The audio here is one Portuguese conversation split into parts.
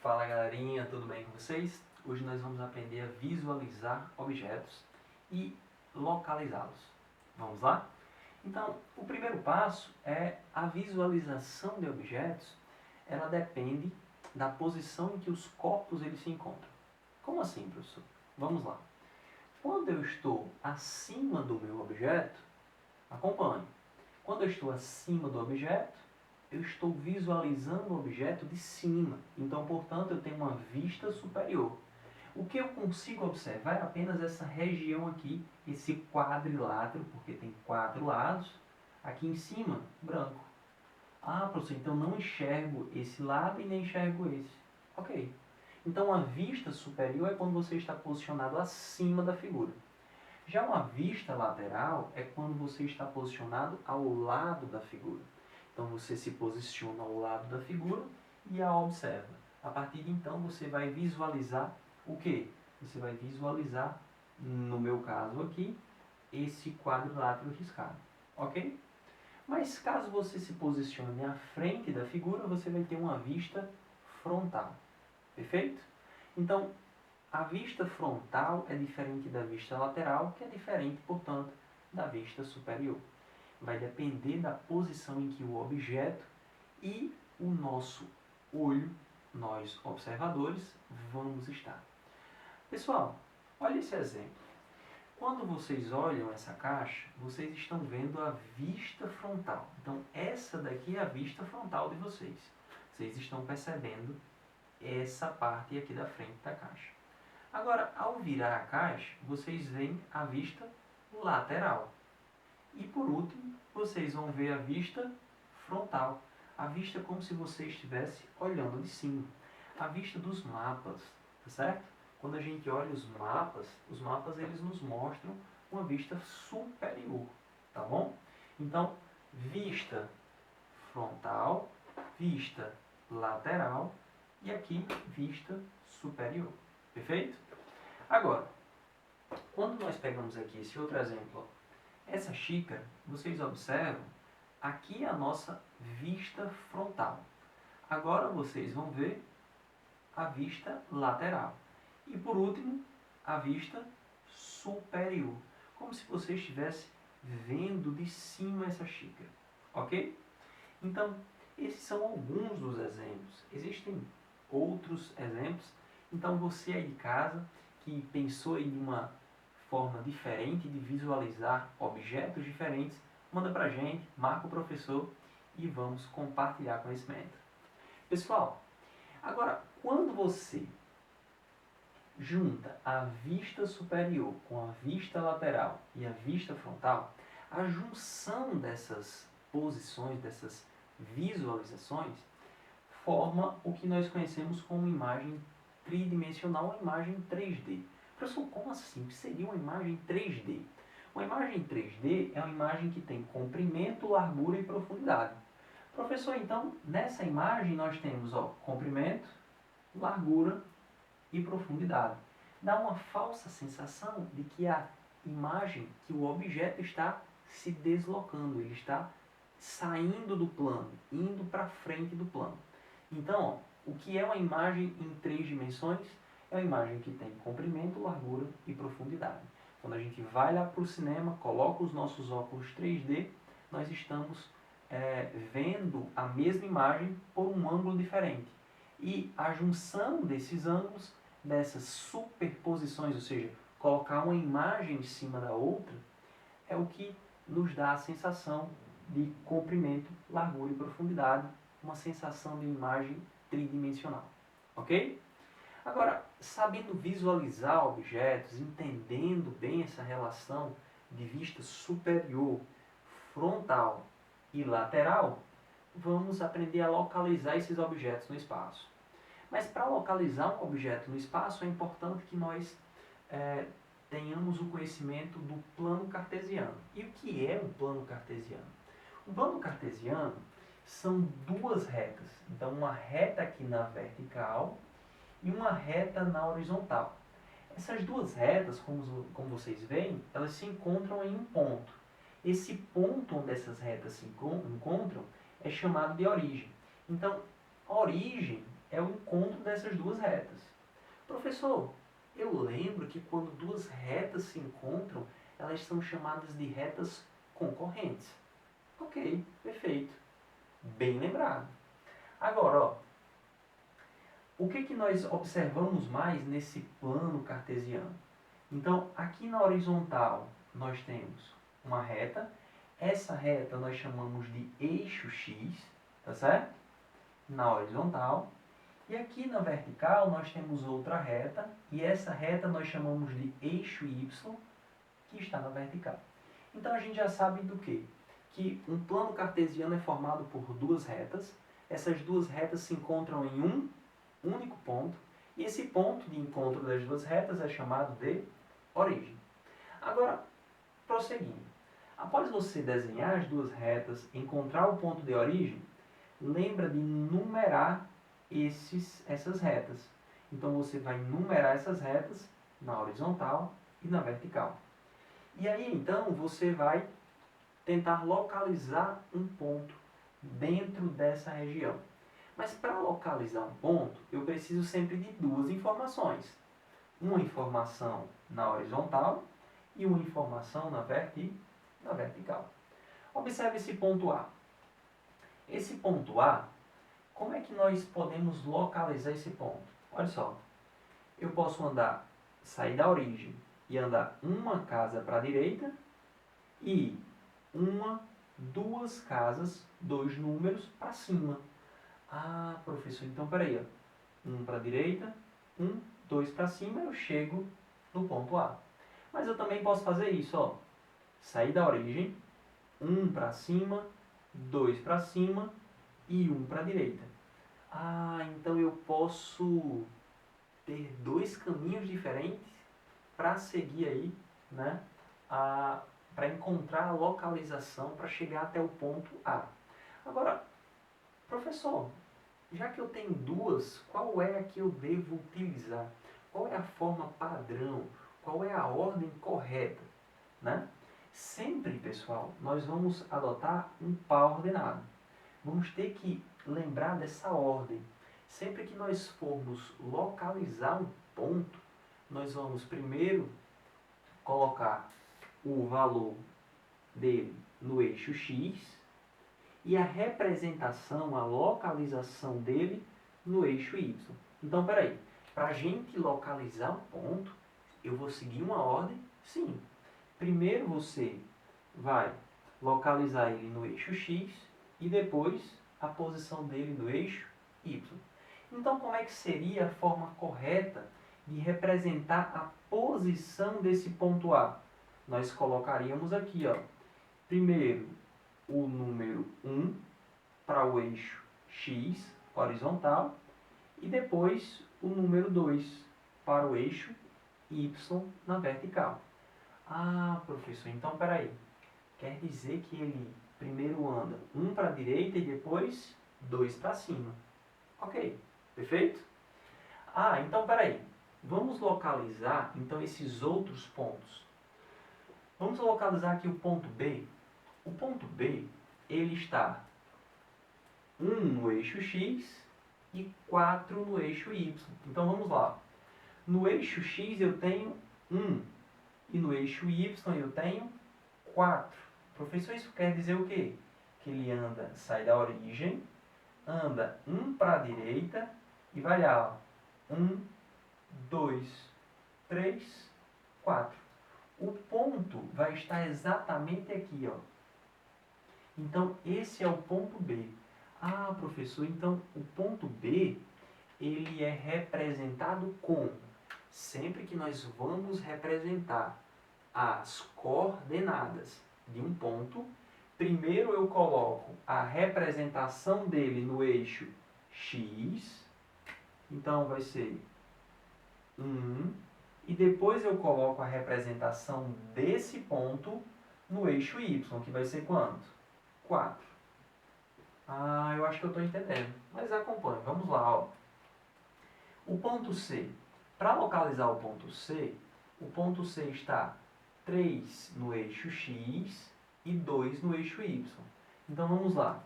Fala galerinha, tudo bem com vocês? Hoje nós vamos aprender a visualizar objetos e localizá-los. Vamos lá? Então, o primeiro passo é a visualização de objetos. Ela depende da posição em que os corpos eles se encontram. Como assim, professor? Vamos lá. Quando eu estou acima do meu objeto, acompanhe. Quando eu estou acima do objeto, eu estou visualizando o objeto de cima. Então, portanto, eu tenho uma vista superior. O que eu consigo observar é apenas essa região aqui, esse quadrilátero, porque tem 4 lados. Aqui em cima, branco. Ah, professor, então não enxergo esse lado e nem enxergo esse. Ok. Então, a vista superior é quando você está posicionado acima da figura. Já uma vista lateral é quando você está posicionado ao lado da figura. Então você se posiciona ao lado da figura e a observa. A partir de então você vai visualizar o quê? Você vai visualizar, no meu caso aqui, esse quadrilátero riscado. Ok? Mas caso você se posicione à frente da figura, você vai ter uma vista frontal. Perfeito? Então, a vista frontal é diferente da vista lateral, que é diferente, portanto, da vista superior. Vai depender da posição em que o objeto e o nosso olho, nós observadores, vamos estar. Pessoal, olha esse exemplo. Quando vocês olham essa caixa, vocês estão vendo a vista frontal. Então, essa daqui é a vista frontal de vocês. Vocês estão percebendo essa parte aqui da frente da caixa. Agora, ao virar a caixa, vocês veem a vista lateral. E por último, vocês vão ver a vista frontal. A vista como se você estivesse olhando de cima. A vista dos mapas, tá certo? Quando a gente olha os mapas eles nos mostram uma vista superior, tá bom? Então, vista frontal, vista lateral e aqui vista superior. Perfeito? Agora, quando nós pegamos aqui esse outro exemplo, essa xícara, vocês observam, aqui é a nossa vista frontal. Agora vocês vão ver a vista lateral. E por último, a vista superior. Como se você estivesse vendo de cima essa xícara. Ok? Então, esses são alguns dos exemplos. Existem outros exemplos. Então, você aí de casa que pensou em uma forma diferente de visualizar objetos diferentes, manda pra gente, marca o professor e vamos compartilhar conhecimento. Pessoal, agora quando você junta a vista superior com a vista lateral e a vista frontal, a junção dessas posições, dessas visualizações, forma o que nós conhecemos como imagem tridimensional, uma imagem 3D. Professor, como assim? O que seria uma imagem 3D? Uma imagem 3D é uma imagem que tem comprimento, largura e profundidade. Professor, então, nessa imagem nós temos comprimento, largura e profundidade. Dá uma falsa sensação de que a imagem, que o objeto está se deslocando, ele está saindo do plano, indo para frente do plano. Então, o que é uma imagem em 3 dimensões? É uma imagem que tem comprimento, largura e profundidade. Quando a gente vai lá para o cinema, coloca os nossos óculos 3D, nós estamos vendo a mesma imagem por um ângulo diferente. E a junção desses ângulos, dessas superposições, ou seja, colocar uma imagem em cima da outra, é o que nos dá a sensação de comprimento, largura e profundidade, uma sensação de imagem tridimensional. Ok? Agora, sabendo visualizar objetos, entendendo bem essa relação de vista superior, frontal e lateral, vamos aprender a localizar esses objetos no espaço. Mas para localizar um objeto no espaço é importante que nós tenhamos o conhecimento do plano cartesiano. E o que é um plano cartesiano? Um plano cartesiano são 2 retas. Então, uma reta aqui na vertical e uma reta na horizontal. Essas 2 retas, como vocês veem, elas se encontram em um ponto. Esse ponto onde essas retas se encontram é chamado de origem. Então, a origem é o encontro dessas duas retas. Professor, eu lembro que quando duas retas se encontram, elas são chamadas de retas concorrentes. Ok, perfeito. Bem lembrado. Agora, ó, o que nós observamos mais nesse plano cartesiano? Então, aqui na horizontal, nós temos uma reta. Essa reta nós chamamos de eixo X, tá certo? Na horizontal. E aqui na vertical, nós temos outra reta. E essa reta nós chamamos de eixo Y, que está na vertical. Então, a gente já sabe do quê? Que um plano cartesiano é formado por duas retas. Essas duas retas se encontram em um único ponto. E esse ponto de encontro das duas retas é chamado de origem. Agora, prosseguindo. Após você desenhar as duas retas, encontrar o ponto de origem, lembra de numerar essas retas. Então, você vai numerar essas retas na horizontal e na vertical. E aí, então, você vai tentar localizar um ponto dentro dessa região. Mas para localizar um ponto, eu preciso sempre de duas informações. Uma informação na horizontal e uma informação na vertical. Observe esse ponto A. Esse ponto A, como é que nós podemos localizar esse ponto? Olha só, eu posso sair da origem e andar uma casa para a direita e duas casas, dois números para cima. Ah, professor, então peraí, ó. Um para a direita, dois para cima, eu chego no ponto A. Mas eu também posso fazer isso, ó. Sair da origem, para cima, dois para cima e para a direita. Ah, então eu posso ter dois caminhos diferentes para seguir aí, né? Para encontrar a localização para chegar até o ponto A. Agora, professor, já que eu tenho duas, qual é a que eu devo utilizar? Qual é a forma padrão? Qual é a ordem correta? Né? Sempre, pessoal, nós vamos adotar um par ordenado. Vamos ter que lembrar dessa ordem. Sempre que nós formos localizar um ponto, nós vamos primeiro colocar o valor dele no eixo X e a representação, a localização dele no eixo Y. Então, peraí, para a gente localizar um ponto, eu vou seguir uma ordem? Sim. Primeiro você vai localizar ele no eixo X e depois a posição dele no eixo Y. Então, como é que seria a forma correta de representar a posição desse ponto A? Nós colocaríamos aqui, ó, primeiro o número 1 para o eixo X horizontal e depois o número 2 para o eixo Y na vertical. Ah, professor, então peraí. Quer dizer que ele primeiro anda 1 para a direita e depois 2 para cima. Ok, perfeito? Ah, então peraí. Vamos localizar então esses outros pontos. Vamos localizar aqui o ponto B. O ponto B, ele está 1 no eixo X e 4 no eixo Y. Então vamos lá. No eixo X eu tenho 1 e no eixo Y eu tenho 4. Professor, isso quer dizer o quê? Que ele sai da origem, anda 1 para a direita e vai lá. 1, 2, 3, 4. O ponto vai estar exatamente aqui, ó. Então, esse é o ponto B. Ah, professor, então o ponto B, ele é representado como? Sempre que nós vamos representar as coordenadas de um ponto, primeiro eu coloco a representação dele no eixo X, então vai ser 1, e depois eu coloco a representação desse ponto no eixo Y, que vai ser quanto? 4. Ah, eu acho que eu estou entendendo. Mas acompanhe, vamos lá. Ó. O ponto C. Para localizar o ponto C está 3 no eixo X e 2 no eixo Y. Então vamos lá.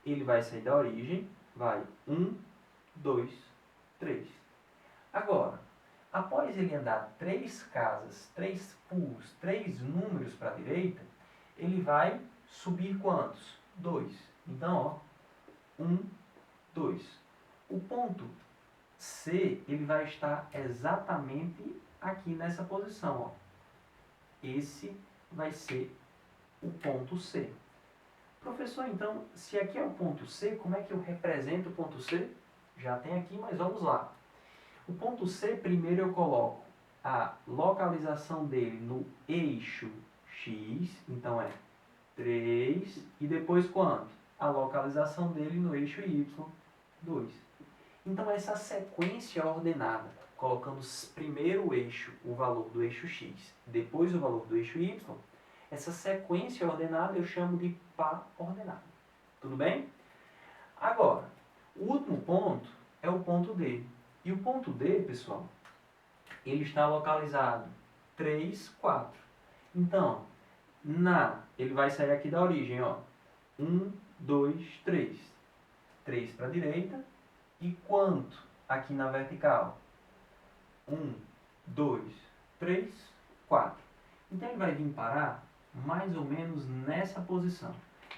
Ele vai sair da origem, vai 1, 2, 3. Agora, após ele andar 3 casas, 3 pulos, 3 números para a direita, ele vai subir quantos? 2. Então, ó, 1, 2. O ponto C, ele vai estar exatamente aqui nessa posição, ó. Esse vai ser o ponto C. Professor, então, se aqui é o ponto C, como é que eu represento o ponto C? Já tem aqui, mas vamos lá. O ponto C, primeiro eu coloco a localização dele no eixo X, então é 3, e depois quanto? A localização dele no eixo Y, 2. Então, essa sequência ordenada, colocando primeiro o eixo, o valor do eixo X, depois o valor do eixo Y, essa sequência ordenada eu chamo de par ordenado. Tudo bem? Agora, o último ponto é o ponto D. E o ponto D, pessoal, ele está localizado 3, 4. Então, ele vai sair aqui da origem, ó. 1, 2, 3. 3 para a direita. E quanto aqui na vertical? 1, 2, 3, 4. Então, ele vai vir parar mais ou menos nessa posição.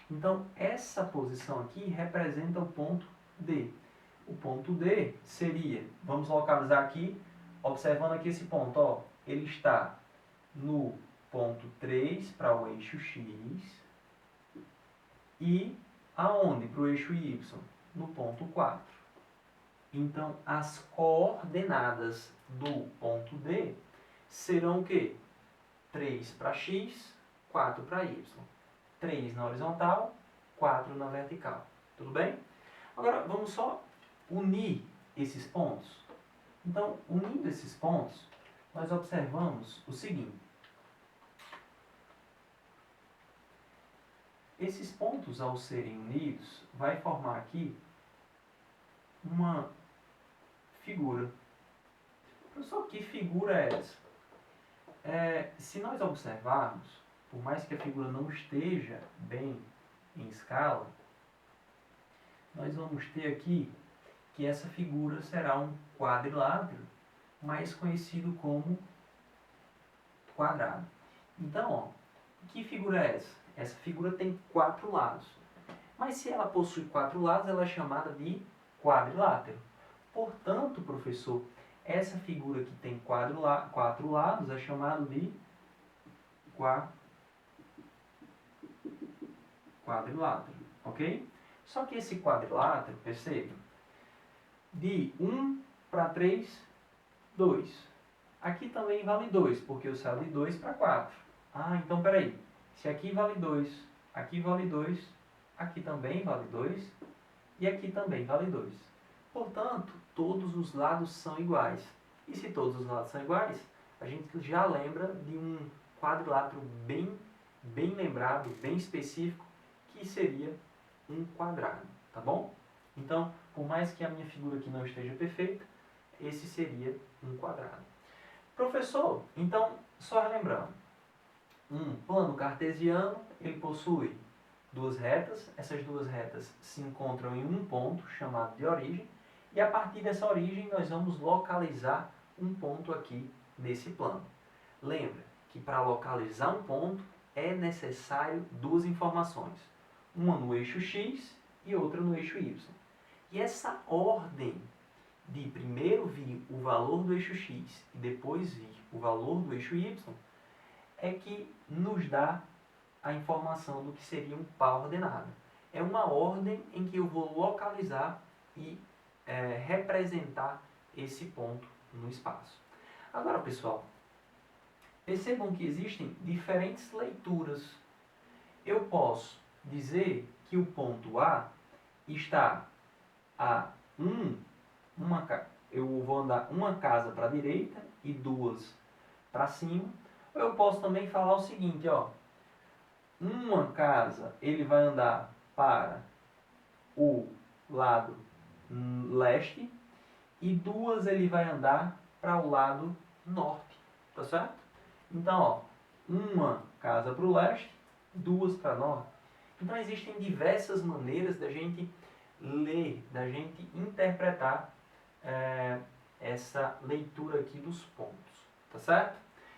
Então, essa posição aqui representa o ponto D. O ponto D seria, vamos localizar aqui, observando aqui esse ponto, ó, ele está no ponto 3 para o eixo X e aonde para o eixo Y? No ponto 4. Então, as coordenadas do ponto D serão o quê? 3 para X, 4 para Y. 3 na horizontal, 4 na vertical. Tudo bem? Agora, vamos só unir esses pontos. Então, unindo esses pontos, nós observamos o seguinte. Esses pontos, ao serem unidos, vai formar aqui uma figura. Professor, que figura é essa? Se nós observarmos, por mais que a figura não esteja bem em escala, nós vamos ter aqui que essa figura será um quadrilátero, mais conhecido como quadrado. Então, ó, que figura é essa? Essa figura tem 4 lados. Mas se ela possui 4 lados, ela é chamada de quadrilátero. Portanto, professor, essa figura que tem 4 lados é chamada de quadrilátero, ok? Só que esse quadrilátero, perceba, de 1 para 3, 2. Aqui também vale 2, porque eu saio de 2 para 4. Ah, então peraí. Se aqui vale 2, aqui vale 2, aqui também vale 2 e aqui também vale 2. Portanto, todos os lados são iguais. E se todos os lados são iguais, a gente já lembra de um quadrilátero bem lembrado, bem específico, que seria um quadrado, tá bom? Então, por mais que a minha figura aqui não esteja perfeita, esse seria um quadrado. Professor, então, só relembrando, um plano cartesiano, ele possui 2 retas, essas 2 retas se encontram em um ponto, chamado de origem, e a partir dessa origem nós vamos localizar um ponto aqui nesse plano. Lembra que para localizar um ponto é necessário 2 informações, uma no eixo X e outra no eixo Y. E essa ordem de primeiro vir o valor do eixo X e depois vir o valor do eixo Y é que nos dá a informação do que seria um par ordenado. É uma ordem em que eu vou localizar e representar esse ponto no espaço. Agora, pessoal, percebam que existem diferentes leituras. Eu posso dizer que o ponto A está a eu vou andar uma casa para a direita e 2 para cima. Ou eu posso também falar o seguinte, ó, uma casa ele vai andar para o lado leste e 2 ele vai andar para o lado norte, tá certo? Então, ó, uma casa para o leste, 2 para o norte. Então existem diversas maneiras da gente ler, da gente interpretar essa leitura aqui dos pontos, tá certo?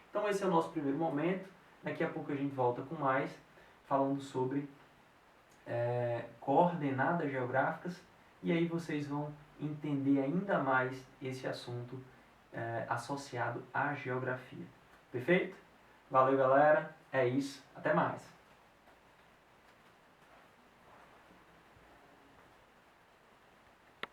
Então esse é o nosso primeiro momento. Daqui a pouco a gente volta com mais, falando sobre coordenadas geográficas, e aí vocês vão entender ainda mais esse assunto associado à geografia. Perfeito? Valeu, galera. É isso. Até mais.